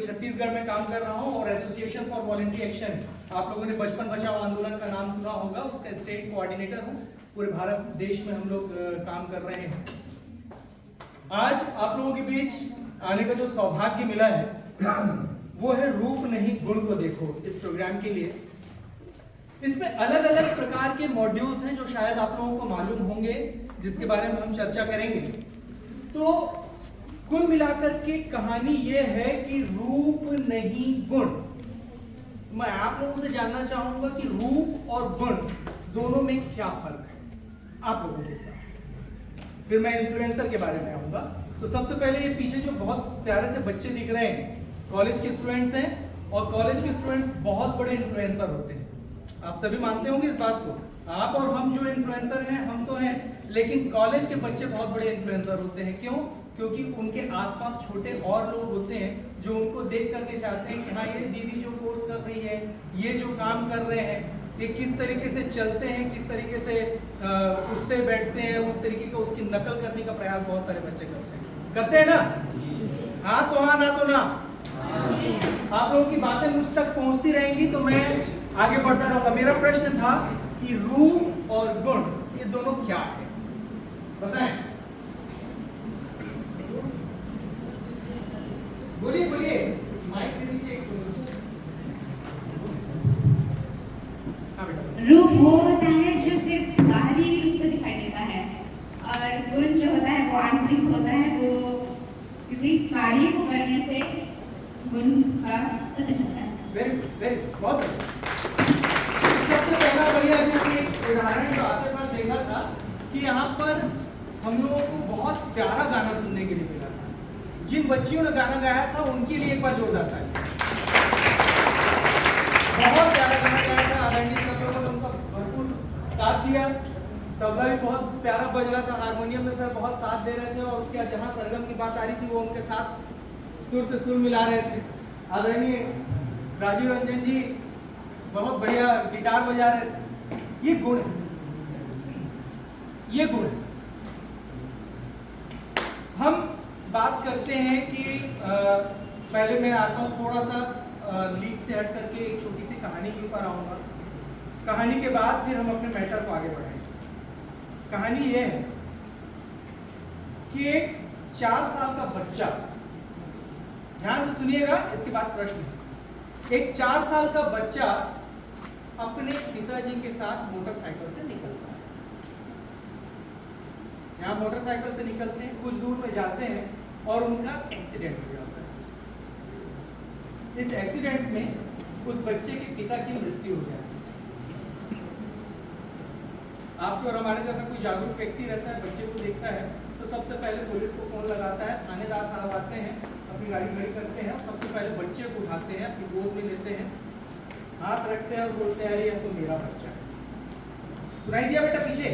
छत्तीसगढ़ में काम कर रहा हूं और एसोसिएशन फॉर वॉलंटरी एक्शन, आप लोगों ने बचपन बचाओ आंदोलन का नाम सुना होगा, उसका स्टेट कोऑर्डिनेटर हूं। पूरे भारत देश में हम लोग काम कर रहे हैं। आज आप लोगों के बीच आने का जो सौभाग्य मिला है वो है रूप नहीं गुण को देखो। इस प्रोग्राम के लिए इसमें अलग अलग प्रकार के मॉड्यूल्स हैं जो शायद आप लोगों को मालूम होंगे, जिसके बारे में हम चर्चा करेंगे। तो कुल मिलाकर के कहानी यह है कि रूप नहीं गुण। मैं आप लोगों से जानना चाहूंगा कि रूप और गुण दोनों में क्या फर्क है आप लोगों के हिसाब से। फिर मैं इन्फ्लुएंसर के बारे में आऊंगा। तो सबसे पहले ये पीछे जो बहुत प्यारे से बच्चे दिख रहे हैं, कॉलेज के स्टूडेंट्स हैं, और कॉलेज के स्टूडेंट्स बहुत बड़े इन्फ्लुएंसर होते हैं। आप सभी मानते होंगे इस बात को। आप और हम जो इन्फ्लुएंसर हैं, हम तो हैं, लेकिन कॉलेज के बच्चे बहुत बड़े इन्फ्लुएंसर होते हैं। क्यों? क्योंकि उनके आसपास छोटे और लोग होते हैं जो उनको देख करके चाहते हैं कि हाँ, ये दीदी जो कोर्स कर रही है, ये जो काम कर रहे हैं, ये किस तरीके से चलते हैं, किस तरीके से उठते बैठते हैं, उस तरीके का उसकी नकल करने का प्रयास बहुत सारे बच्चे करते हैं ना। हाँ तो हाँ, ना तो ना। आप लोगों की बातें मुझ तक पहुंचती रहेंगी तो मैं आगे बढ़ता रहूंगा। मेरा प्रश्न था कि रूप और गुण ये दोनों क्या है, बताएं। बोलिए बोलिए, माइक दे दीजिए। रूप वो होता है जो सिर्फ बाहरी रूप से दिखाई देता है, और गुण जो होता है वो आंतरिक होता है। वो किसी कार्य को करने से गुण का पता चलता है। वेरी बहुत सबसे पहला बढ़िया एक उदाहरण जो आते साथ देखा था कि यहाँ पर हम लोगों को बहुत प्यारा गाना सुनने के लिए मिला था। जिन बच्चियों ने गाना गाया था उनके लिए एक बार जोरदार था। बहुत प्यारा गाना गाया था, आदरणीय सब लोगों ने उनका भरपूर साथ दिया। तबला भी बहुत प्यारा बज रहा था, हारमोनियम में सर बहुत साथ दे रहे थे, और उसके बाद जहाँ सरगम की बात आ रही थी वो उनके साथ सुर से सुर मिला रहे थे। आदरणीय राजीव रंजन जी बहुत बढ़िया गिटार बजा रहे थे। ये गुण है, ये गुण है। हम बात करते हैं कि पहले मैं आता हूँ थोड़ा सा लीक से हट करके एक छोटी सी कहानी के ऊपर आऊंगा। कहानी के बाद फिर हम अपने मैटर को आगे बढ़ाएंगे। कहानी ये है कि एक 4 साल का बच्चा, ध्यान से सुनिएगा, इसके बाद प्रश्न है। एक 4 साल का बच्चा अपने पिताजी के साथ मोटरसाइकिल से निकलता है। यहाँ मोटरसाइकिल से निकलते हैं, कुछ दूर में जाते हैं और उनका एक्सीडेंट हो जाता है। इस एक्सीडेंट में उस बच्चे के पिता की मृत्यु हो जाती है। आपके और हमारे जैसा कोई जागरूक व्यक्ति रहता है, बच्चे को देखता है तो सबसे पहले पुलिस को फोन लगाता है, थानेदार साहब आते हैं, अपनी गाड़ी खड़ी करते हैं, सबसे पहले बच्चे को उठाते हैं, अपनी गोद में लेते हैं, हाथ रखते हैं और बोलते हैं, अरे यह तो मेरा बच्चा है। सुनाई दिया बेटा पीछे?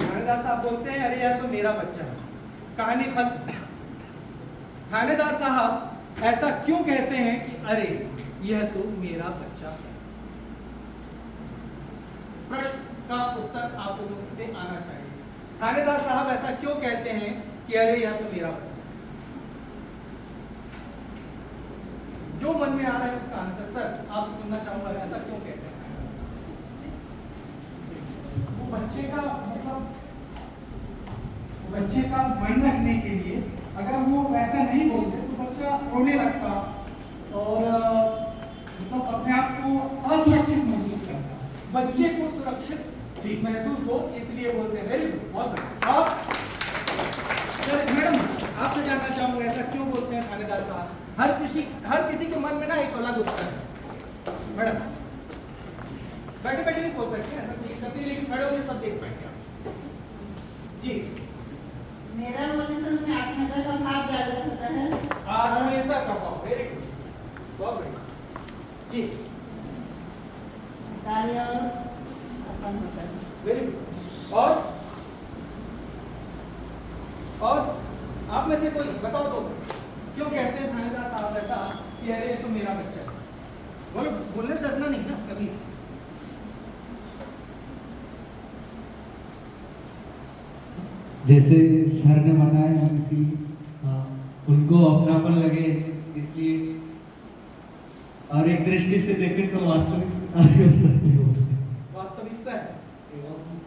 थानेदार साहब बोलते हैं, अरे यह तो मेरा बच्चा है। कहानी खत्म। थानेदार साहब ऐसा क्यों कहते हैं कि अरे यह तो मेरा बच्चा है? प्रश्न का उत्तर आप लोगों से आना चाहिए। थानेदार साहब ऐसा क्यों कहते हैं कि अरे यह तो मेरा बच्चा? जो मन में आ रहा है उसका आंसर सर आप सुनना चाहूंगा, ऐसा क्यों कहते हैं? वो बच्चे का मतलब बच्चे का मन रखने के लिए, अगर वो वैसा नहीं बोलते तो बच्चा रोने लगता और मतलब अपने आप को असुरक्षित महसूस करता। बच्चे को सुरक्षित महसूस हो इसलिए बोलते हैं। वेरी गुड, बहुत बढ़िया। आप मैडम आपसे जानना चाहूंगा ऐसा क्यों बोलते हैं थानेदार साहब? हर किसी के मन में ना एक अलग उत्तर है। मैडम बैठे बैठे नहीं बोल सकते, ऐसा कोई दिक्कत नहीं, लेकिन खड़े होकर सब देख पाएंगे आप जी। मेरा बोलने से उसमें आत्मीयता का भाव ज्यादा होता है। आत्मीयता का भाव, वेरी गुड, बहुत बढ़िया जी। कार्य आसान होता है। Very good. और आप में से कोई बताओ दोस्तों, क्यों कहते हैं थानेदार साहब ऐसा कि अरे तो मेरा बच्चा है? बोलो, बोलने डरना नहीं ना कभी। जैसे सर ने बताया, किसी उनको अपनापन लगे, इसलिए और एक दृष्टि से देखें तो वास्तविकता है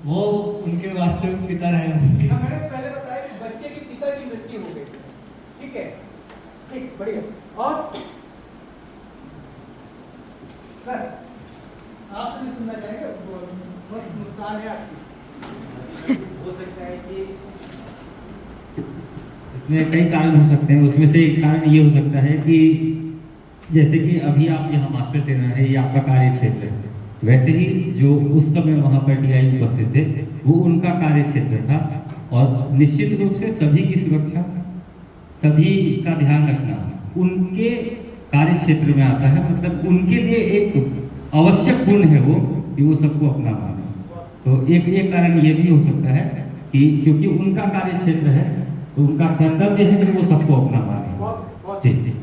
वो उनके वास्तविक पिता रहे। मैंने पहले बताया कि बच्चे के पिता की मृत्यु हो गई, ठीक है, ठीक, बढ़िया। और सर आपसे भी सुनना चाहेंगे, मस्त मुस्कान है आपकी। हो सकता है कि इसमें कई कारण हो सकते हैं, उसमें से एक कारण ये हो सकता है कि जैसे कि अभी आप यहाँ मास्टर ट्रेनर है, ये आपका कार्य क्षेत्र है, वैसे ही जो उस समय वहाँ पर टीआई उपस्थित थे वो उनका कार्य क्षेत्र था, और निश्चित रूप से सभी की सुरक्षा, सभी का ध्यान रखना उनके कार्य क्षेत्र में आता है। मतलब उनके लिए एक आवश्यक गुण है वो कि वो सबको अपना माने। तो एक कारण ये भी हो सकता है कि क्योंकि उनका कार्य क्षेत्र है तो उनका कर्तव्य है कि वो सबको अपना माने। जी जी।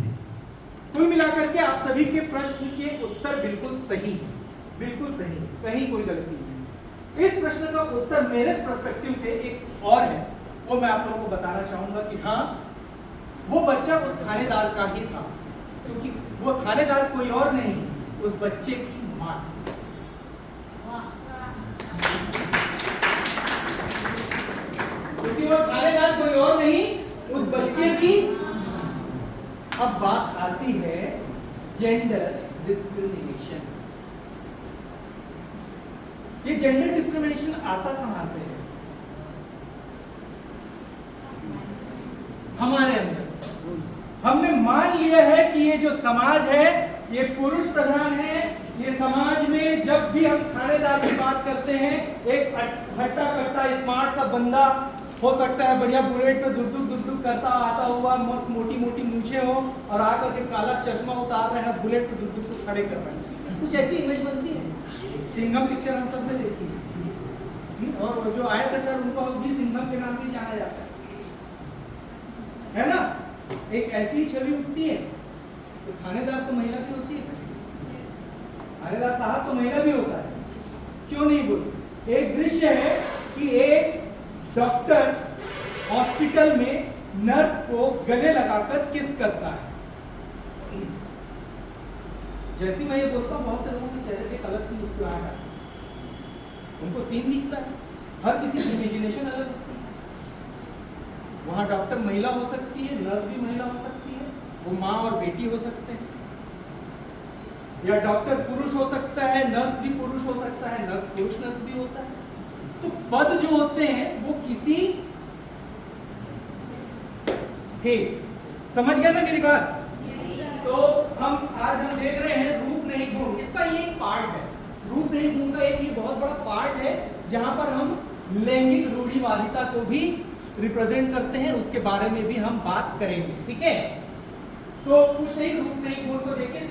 कुल मिलाकर के आप सभी के प्रश्न के उत्तर बिल्कुल सही, बिल्कुल सही, कहीं कोई गलती नहीं। इस प्रश्न का उत्तर मेरे पर्सपेक्टिव से एक और है, वो मैं आप लोगों को बताना चाहूंगा कि हाँ, वो बच्चा उस थानेदार का ही था, क्योंकि वो थानेदार कोई और नहीं, उस बच्चे की मां थी। क्योंकि वो थानेदार कोई और नहीं, उस बच्चे की। अब बात आती है जेंडर डिस्क्रिमिनेशन। ये जेंडर डिस्क्रिमिनेशन आता कहां से है? हमारे अंदर हमने मान लिया है कि ये जो समाज है ये पुरुष प्रधान है। ये समाज में जब भी हम थानेदार की बात करते हैं, एक हट्टा कट्टा स्मार्ट सा बंदा हो सकता है, बढ़िया बुलेट पे दुक करता आता हुआ, मस्त मोटी मोटी मूछे हो और आकर के काला चश्मा उतार रहे हैं, बुलेट पे दुक को खड़े कर रहे हैं। कुछ ऐसी इमेज बनती है। सिंघम पिक्चर हम सबने देखी और वो जो आए थे सर उनको भी सिंघम के नाम से जाना जाता है ना। एक ऐसी ही छवि उठती है। तो थानेदार तो महिला भी होती है, थानेदार साहब तो महिला भी होता है, क्यों नहीं बोलते? एक दृश्य है कि एक डॉक्टर हॉस्पिटल में नर्स को गले लगाकर किस करता है। जैसे मैं ये बोलता हूँ, बहुत से लोगों के चेहरे पे अलग सी मुस्कुराहट आती है, उनको सीन दिखता है, हर किसी की इमेजिनेशन अलग होती है। वहां डॉक्टर महिला हो सकती है, नर्स भी महिला हो सकती है, वो माँ और बेटी हो सकते हैं, या डॉक्टर पुरुष हो सकता है, नर्स भी पुरुष हो सकता है, नर्स पुरुष नर्स भी होता है। तो पद जो होते हैं वो किसी, ठीक समझ गए ना मेरी बात? तो हम देख रहे हैं रूप नहीं गुण, इसका ये एक पार्ट है। रूप नहीं गुण का एक ये बहुत बड़ा पार्ट है जहां पर हम लैंगिक रूढ़िवादिता को भी रिप्रेजेंट करते हैं, उसके बारे में भी हम बात करेंगे, ठीक है। तो कुछ नहीं, रूप नहीं गुण को देखें।